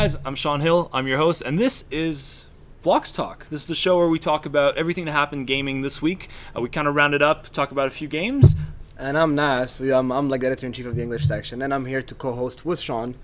guys? I'm Shawn Hill. I'm your host, and this is Blox Talk. This is the show where we talk about everything that happened gaming this week. We kind of round it up, talk about a few games. And I'm Nass. I'm like the editor-in-chief of the English section, and I'm here to co-host with Shawn.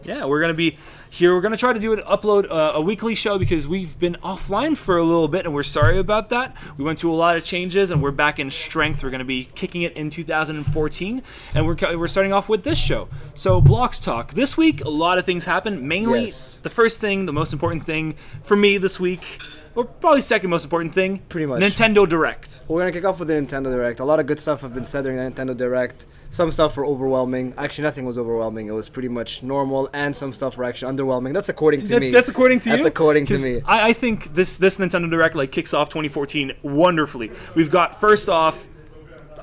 Yeah, we're going to be here. We're going to try to upload a weekly show because we've been offline for a little bit, and we're sorry about that. We went through a lot of changes, and we're back in strength. We're going to be kicking it in 2014, and we're starting off with this show. So, Blox Talk. This week, a lot of things happened. Mainly, the first thing, the most important thing for me this week, or probably second most important thing, pretty much Nintendo Direct. We're going to kick off with the Nintendo Direct. A lot of good stuff have been said during the Nintendo Direct. Some stuff were overwhelming. Actually, nothing was overwhelming. It was pretty much normal, and some stuff were actually underwhelming. That's according to me. That's according to you? That's according to me. I think this Nintendo Direct kicks off 2014 wonderfully. We've got, first off,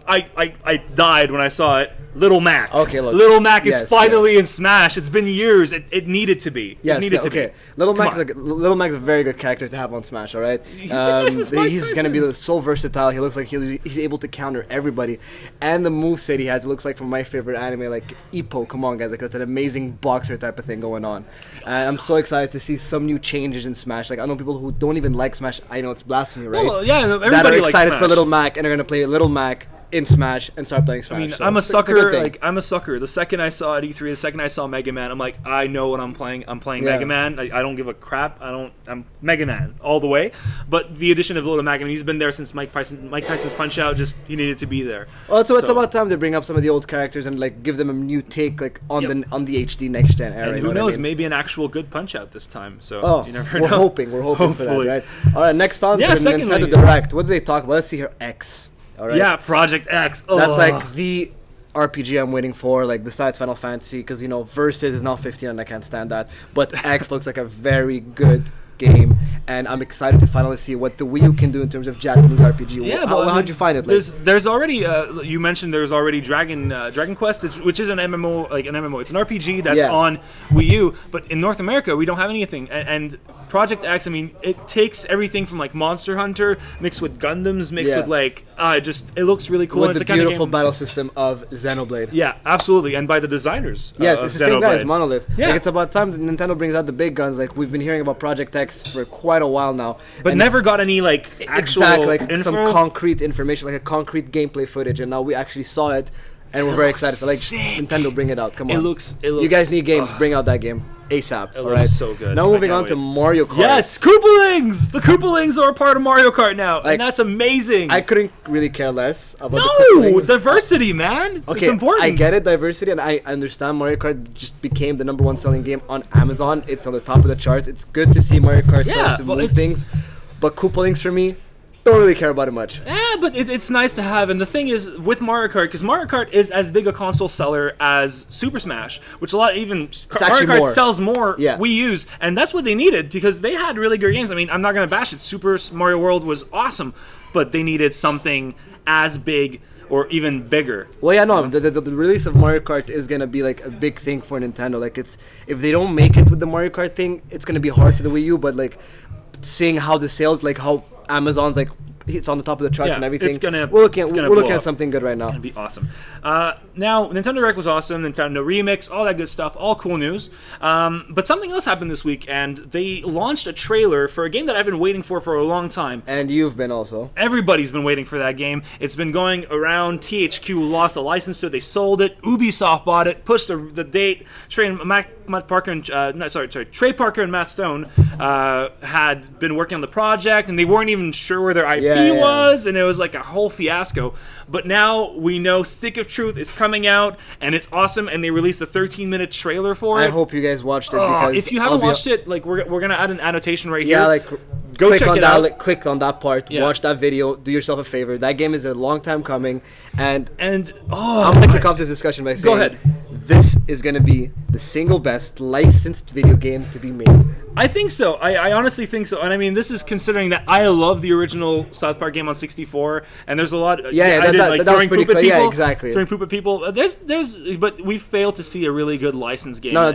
I died when I saw it. Little Mac. Okay, look. Little Mac is finally in Smash. It's been years. It needed to be. Yes, it needed to be. Little Mac's a very good character to have on Smash, all right? He's going to be so versatile. He looks like he's able to counter everybody. And the moveset he has, it looks like from my favorite anime, like Ippo. Come on, guys. That's an amazing boxer type of thing going on. I'm so excited to see some new changes in Smash. I know people who don't even like Smash. I know it's blasphemy, right? Well, yeah, everybody that are likes excited Smash. For Little Mac and are going to play Little Mac in Smash and start playing Smash. I mean, so I'm a sucker. I'm a sucker. The second I saw at E3, the second I saw Mega Man, I'm like, I know what I'm playing. I'm playing Mega Man. I don't give a crap. I'm Mega Man all the way. But the addition of Little Mac, he's been there since Mike Tyson's Punch Out. Just he needed to be there. Well, it's about time they bring up some of the old characters and give them a new take on the HD next gen era. And who knows? Maybe an actual good Punch Out this time. So you never know. We're hoping for that, right? All right, next on to the Nintendo Direct. What did they talk about? Let's see here. X. All right. Yeah, Project X. That's the RPG I'm waiting for, besides Final Fantasy, because Versus is now 15 and I can't stand that. But X looks like a very good game, and I'm excited to finally see what the Wii U can do in terms of Japanese RPG. Yeah, how'd you find it? There's already you mentioned there's already Dragon Quest, which is an MMO, It's an RPG that's on Wii U, but in North America we don't have anything. And Project X, it takes everything from Monster Hunter mixed with Gundams, mixed with it looks really cool. With and the beautiful battle system of Xenoblade. Yeah, absolutely, and by the designers. Yes, it's the same guys, Monolith. Yeah. It's about time that Nintendo brings out the big guns. We've been hearing about Project X for quite a while now, but never got any actual info? Some concrete information, a concrete gameplay footage, and now we actually saw it, and we're very excited. Nintendo, bring it out! Come on, it looks. You guys need games. Bring out that game ASAP. All right, so good. Now moving on to Mario Kart. Yes, Koopalings. The Koopalings are a part of Mario Kart now, and that's amazing. I couldn't really care less about the Koopalings. Diversity, man. Okay, it's important. I get it, diversity, and I understand Mario Kart just became the #1 selling game on Amazon. It's on the top of the charts. It's good to see Mario Kart starting to move things, but Koopalings for me, don't really care about it much. Yeah, but it's nice to have. And the thing is, with Mario Kart, because Mario Kart is as big a console seller as Super Smash, which Mario Kart sells more Wii U's, and that's what they needed, because they had really good games. I'm not going to bash it. Super Mario World was awesome, but they needed something as big or even bigger. Well, yeah, no, the release of Mario Kart is going to be a big thing for Nintendo. If they don't make it with the Mario Kart thing, it's going to be hard for the Wii U, but seeing how the sales, how Amazon's it's on the top of the charts and everything. We're looking at something good right now. It's gonna be awesome. Now, Nintendo Direct was awesome. Nintendo Remix, all that good stuff, all cool news. But something else happened this week, and they launched a trailer for a game that I've been waiting for a long time. And you've been also. Everybody's been waiting for that game. It's been going around. THQ lost a license to it. They sold it. Ubisoft bought it. Pushed the date. Trey Parker and Matt Stone had been working on the project, and they weren't even sure where their IP was, and it was a whole fiasco. But now we know Stick of Truth is coming out, and it's awesome, and they released a 13-minute trailer for it. I hope you guys watched it, because if you haven't watched it, we're gonna add an annotation right here. Go click on that. Click on that part. Yeah. Watch that video. Do yourself a favor. That game is a long time coming, and I'm gonna kick off this discussion by saying, go ahead. This is gonna be the single best licensed video game to be made. I think so. I honestly think so. And this is considering that I love the original South Park game on 64, and there's a lot. That was pretty cool. Yeah, exactly. Throwing poop at people. But we failed to see a really good licensed game. No,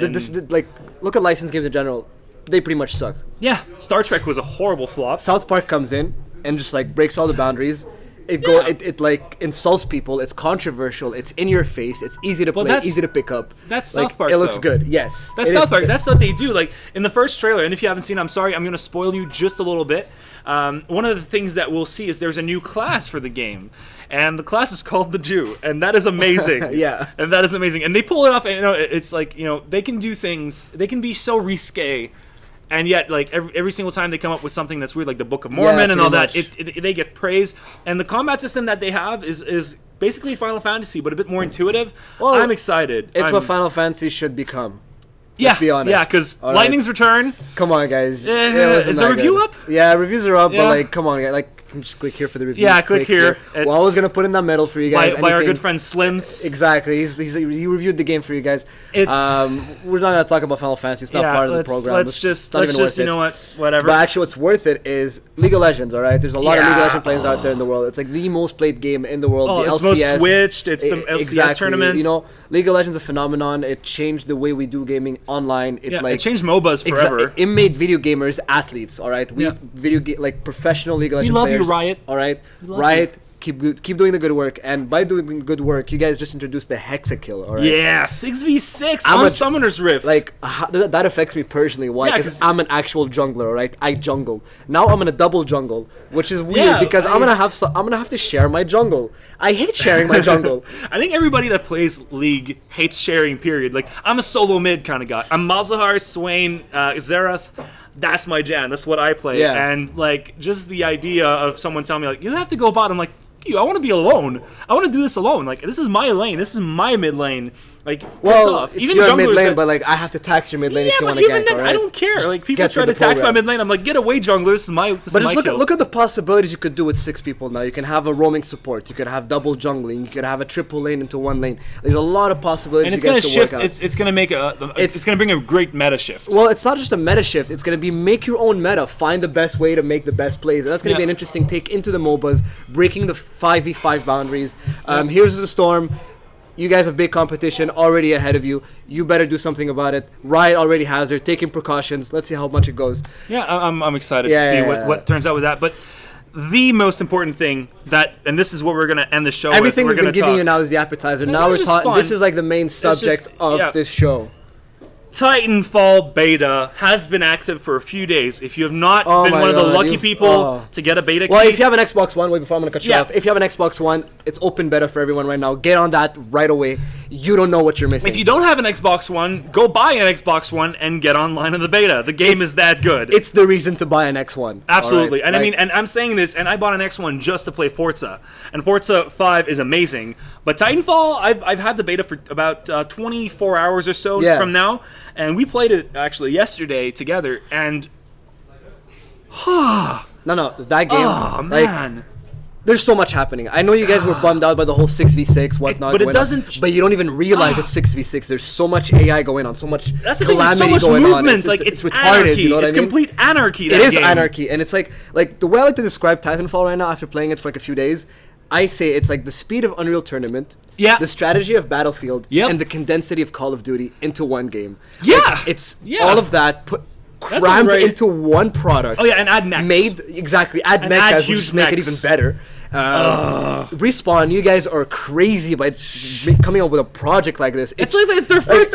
look at licensed games in general. They pretty much suck. Yeah, Star Trek was a horrible flop. South Park comes in and just breaks all the boundaries. it like insults people. It's controversial. It's in your face. It's easy to play. Easy to pick up. That's like, South Park. It looks though. good. Yes, that's South Park. That's what they do. Like in the first trailer, and if you haven't seen, I'm sorry, I'm gonna spoil you just a little bit. One of the things that we'll see is there's a new class for the game, and the class is called the Jew, and that is amazing. Yeah, and that is amazing. And they pull it off. And it's like they can do things. They can be so risque. And yet, like every single time they come up with something that's weird, like the Book of Mormon and all that, they get praise. And the combat system that they have is basically Final Fantasy, but a bit more intuitive. Well, I'm excited. It's what Final Fantasy should become. Yeah, let's be honest. Yeah, because Lightning's Return. Come on, guys. Is the review up? Yeah, reviews are up, but like, come on, like. Just click here for the review. Yeah, click here. Well, I was gonna put in that medal for you guys. By our good friend Slims. Exactly. He reviewed the game for you guys. We're not gonna talk about Final Fantasy. It's not part of the program. Let's just you know what, whatever. But actually, what's worth it is League of Legends. All right, there's a lot of League of Legends players out there in the world. It's like the most played game in the world. The it's LCS, most switched. It's the LCS tournaments. League of Legends is a phenomenon. It changed the way we do gaming online. It changed MOBAs forever. It made video gamers athletes. All right, like professional League of Legends players. We love you, Riot. All right. Riot, keep doing the good work, and by doing good work, you guys just introduced the Hexakill, all right? Yeah, 6v6 on Summoner's Rift. Like that affects me personally. Why? Because I'm an actual jungler, all right? I jungle. Now I'm gonna double jungle, which is weird because I'm gonna have to share my jungle. I hate sharing my jungle. I think everybody that plays League hates sharing. Period. Like I'm a solo mid kind of guy. I'm Malzahar, Swain, Xerath. That's my jam. That's what I play. Yeah. And like just the idea of someone telling me like you have to go bot. I'm like, I want to be alone. I want to do this alone. Like this is my lane. This is my mid lane. Like piss off. It's your mid lane, but like I have to tax your mid lane if you want to gank. I don't care. Like people try to tax my mid lane. I'm like, get away, jungler. This is my. But just look at the possibilities you could do with 6 people now. You can have a roaming support. You could have double jungling. You could have a triple lane into one lane. There's a lot of possibilities. And it's gonna shift. It's gonna make it's gonna bring a great meta shift. Well, it's not just a meta shift. It's gonna be make your own meta. Find the best way to make the best plays. And that's gonna be an interesting take into the MOBAs, breaking the 5v5 boundaries. Here's the Storm. You guys have big competition already ahead of you. You better do something about it. Riot already has her, taking precautions. Let's see how much it goes. Yeah, I'm excited to see what turns out with that. But the most important thing and this is what we're gonna end the show. Everything we've been giving you now is the appetizer. Now we're talking. This is like the main subject of this show. Titanfall beta has been active for a few days. If you have not been one of the lucky people to get a beta key. Well, if you have an Xbox One, wait, before I'm going to cut you off. If you have an Xbox One, it's open beta for everyone right now. Get on that right away. You don't know what you're missing. If you don't have an Xbox One, go buy an Xbox One and get online in the beta. The game is that good. It's the reason to buy an X1. Absolutely. Right? And I'm saying this, and I bought an X1 just to play Forza. And Forza 5 is amazing. But Titanfall, I've had the beta for about 24 hours or so from now. And we played it actually yesterday together, and no, that game. Oh man, there's so much happening. I know you guys were bummed out by the whole 6v6 whatnot, but it doesn't. But you don't even realize it's 6v6. There's so much AI going on, so much calamity so going on. It's retarded. Anarchy. You know what I mean? Complete anarchy. It is anarchy, and it's like the way I like to describe Titanfall right now after playing it for like a few days. I say it's like the speed of Unreal Tournament, the strategy of Battlefield, and the condensity of Call of Duty into one game. Yeah, like, it's all of that crammed into one product. Oh yeah, and add mechs. Add mechs, which make it even better. Respawn, you guys are crazy by coming up with a project like this. It's their first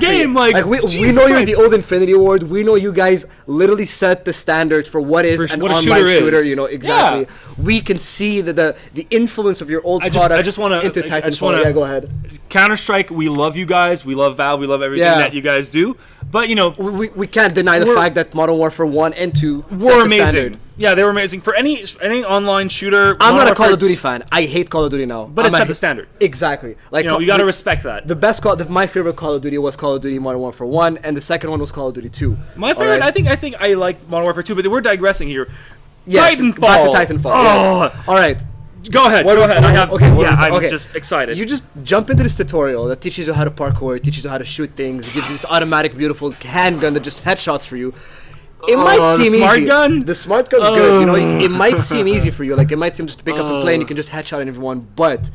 game. Like we know you're the old Infinity Ward. We know you guys literally set the standard for what is an online shooter. You know exactly. Yeah. We can see the influence of your old products into Titanfall. Go ahead. Counter-Strike, we love you guys. We love Valve. We love everything that you guys do. But we can't deny the fact that Modern Warfare 1 and 2 were amazing. Yeah, they were amazing. For any online shooter, I'm not a Call of Duty fan. I hate Call of Duty now. But it's set the standard. Exactly. Like you got to respect that. The best my favorite Call of Duty was Call of Duty Modern Warfare 1, and the second one was Call of Duty 2. My favorite, I think I like Modern Warfare 2, but we're digressing here. Yes, Titanfall. Back to Titanfall. Oh. Yes. All right. Go ahead. I'm just excited. You just jump into this tutorial that teaches you how to parkour, teaches you how to shoot things, it gives you this automatic, beautiful handgun that just headshots for you. It might seem easy. The smart gun's good. It might seem easy for you. Like it might seem just to pick up and play, and you can just headshot everyone. But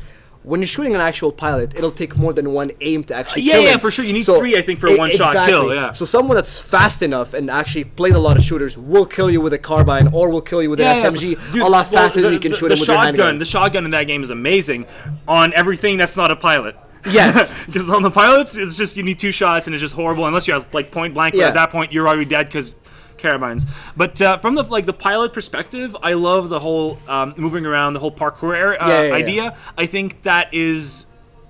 when you're shooting an actual pilot, it'll take more than one aim to actually kill him. For sure. You need 3, I think, for a one-shot kill. Yeah. So someone that's fast enough and actually played a lot of shooters will kill you with a carbine or will kill you with an SMG a lot faster than you can shoot him with your handgun. The shotgun in that game is amazing on everything that's not a pilot. Yes. Because on the pilots, it's just you need 2 shots and it's just horrible unless you have like point blank. But at that point, you're already dead because carabines. But from the pilot perspective, I love the whole moving around, the whole parkour idea. I think that is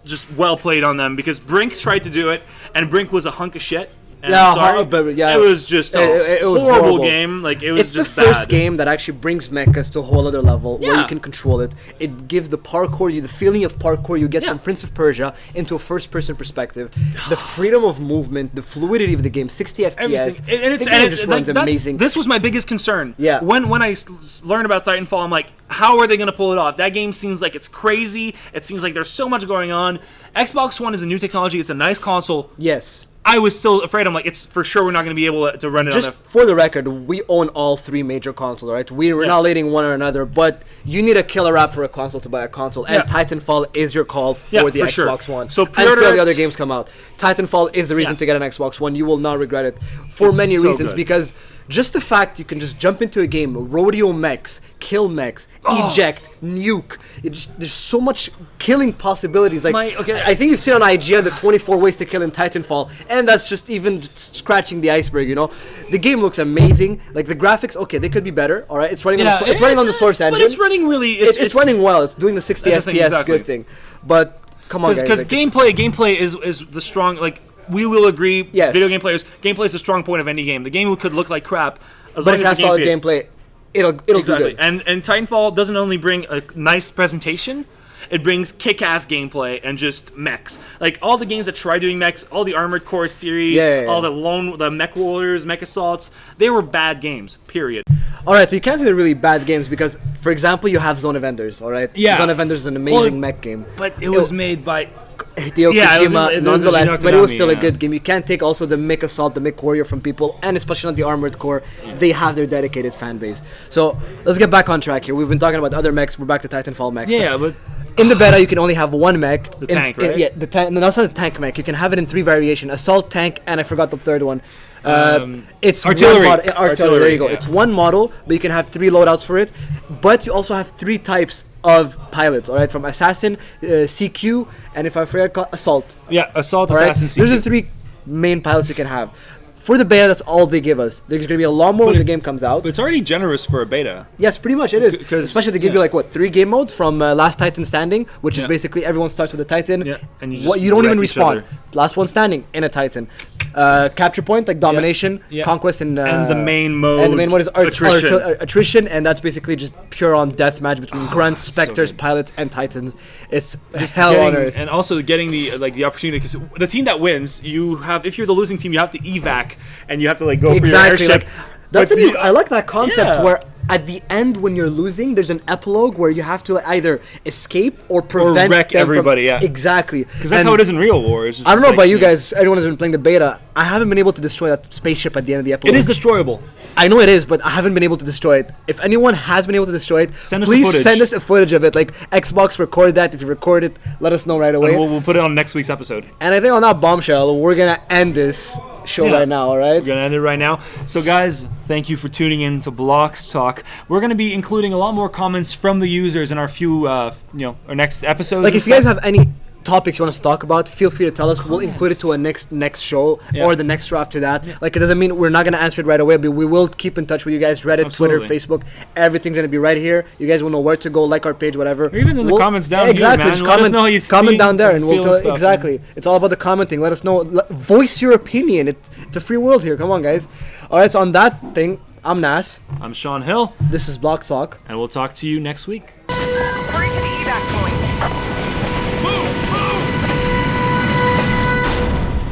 just well played on them because Brink tried to do it, and Brink was a hunk of shit. And it was just a horrible game. Like it was it's just the first game that actually brings mechas to a whole other level where you can control it. It gives the parkour, the feeling of parkour you get from Prince of Persia into a first-person perspective. The freedom of movement, the fluidity of the game, 60 FPS. It just runs amazing. This was my biggest concern. Yeah. When I learned about Titanfall, I'm like, how are they going to pull it off? That game seems like it's crazy. It seems like there's so much going on. Xbox One is a new technology. It's a nice console. Yes. I was still afraid. I'm like, it's for sure we're not going to be able to run it Just on for the record, we own all 3 major consoles, right? We're not letting one or another, but you need a killer app for a console to buy a console, and Titanfall is your call for the Xbox One. So until the other games come out, Titanfall is the reason to get an Xbox One. You will not regret it for many reasons, because just the fact you can just jump into a game, rodeo mechs, kill mechs, eject, nuke. There's so much killing possibilities. Like I think you've seen on IGN the 24 ways to kill in Titanfall, and that's just even scratching the iceberg. You know, the game looks amazing. Like the graphics, they could be better. All right, it's running. It's running on the Source engine, but it's running really. It's running well. It's doing the 60 FPS good thing. But come on, guys. Because gameplay is the strong like. We will agree, video game players, gameplay is a strong point of any game. The game could look like crap, but if it has solid gameplay, it'll do good. And Titanfall doesn't only bring a nice presentation, it brings kick-ass gameplay and just mechs. Like all the games that try doing mechs, all the Armored Core series, all the Mech Warriors, Mech Assaults, they were bad games, period. Alright, so you can't say they're really bad games because, for example, you have Zone of Enders, alright? Yeah. Zone of Enders is an amazing mech game. But it was made by Hideo Kojima, nonetheless, but it was still a good game. You can't take also the Mech Assault, the Mech Warrior from people, and especially not the Armored Core. They have their dedicated fan base. So let's get back on track here. We've been talking about other mechs. We're back to Titanfall mechs. Yeah, but in the beta, you can only have one mech. The tank, right? The tank. No, that's not the tank mech. You can have it in 3 variations: assault, tank, and I forgot the third one. It's artillery. Artillery. There you go. It's one model, but you can have 3 loadouts for it. But you also have 3 types of pilots, all right, from assassin, CQ, and if I forget, assault. Yeah, assault, assassin, CQ. Those are 3 main pilots you can have. For the beta, that's all they give us. There's going to be a lot more when the game comes out. But it's already generous for a beta. Yes, pretty much it is. Especially they give you 3 game modes from Last Titan Standing, which is basically everyone starts with a Titan. Yeah. And you don't even respawn. Last one standing in a Titan. Capture point, like domination, conquest, and the main mode. And the main mode is attrition, and that's basically just pure on deathmatch between grunts, specters, pilots, and titans. It's just hell on earth. And also getting the opportunity, because the team that wins, if you're the losing team, you have to evac, and you have to go for your airship. I like that concept where at the end when you're losing, there's an epilogue where you have to either escape or prevent or wreck everybody. Exactly. Because that's how it is in real war. It's just, I don't know about you guys. Everyone has been playing the beta. I haven't been able to destroy that spaceship at the end of the epilogue. It is destroyable. I know it is, but I haven't been able to destroy it. If anyone has been able to destroy it, please send us a footage of it. Like Xbox, record that. If you record it, let us know right away. And we'll put it on next week's episode. And I think on that bombshell, we're gonna end this show right now. All right? We're gonna end it right now. So guys, thank you for tuning in to Blox Talk. We're gonna be including a lot more comments from the users in our few, our next episodes. Like if you guys have any topics you want us to talk about, feel free to tell us. We'll include it to a next show or the next show after that. Like it doesn't mean we're not gonna answer it right away, but we will keep in touch with you guys. Reddit, Twitter, Facebook, everything's gonna be right here. You guys will know where to go, like our page, whatever. Or even in the comments down here, man. Just let us know how you comment down there, and we'll tell stuff, exactly. Man. It's all about the commenting. Let us know. Voice your opinion. It's a free world here. Come on, guys. All right. So on that thing, I'm Nass. I'm Shawn Hill. This is Blox Talk, and we'll talk to you next week.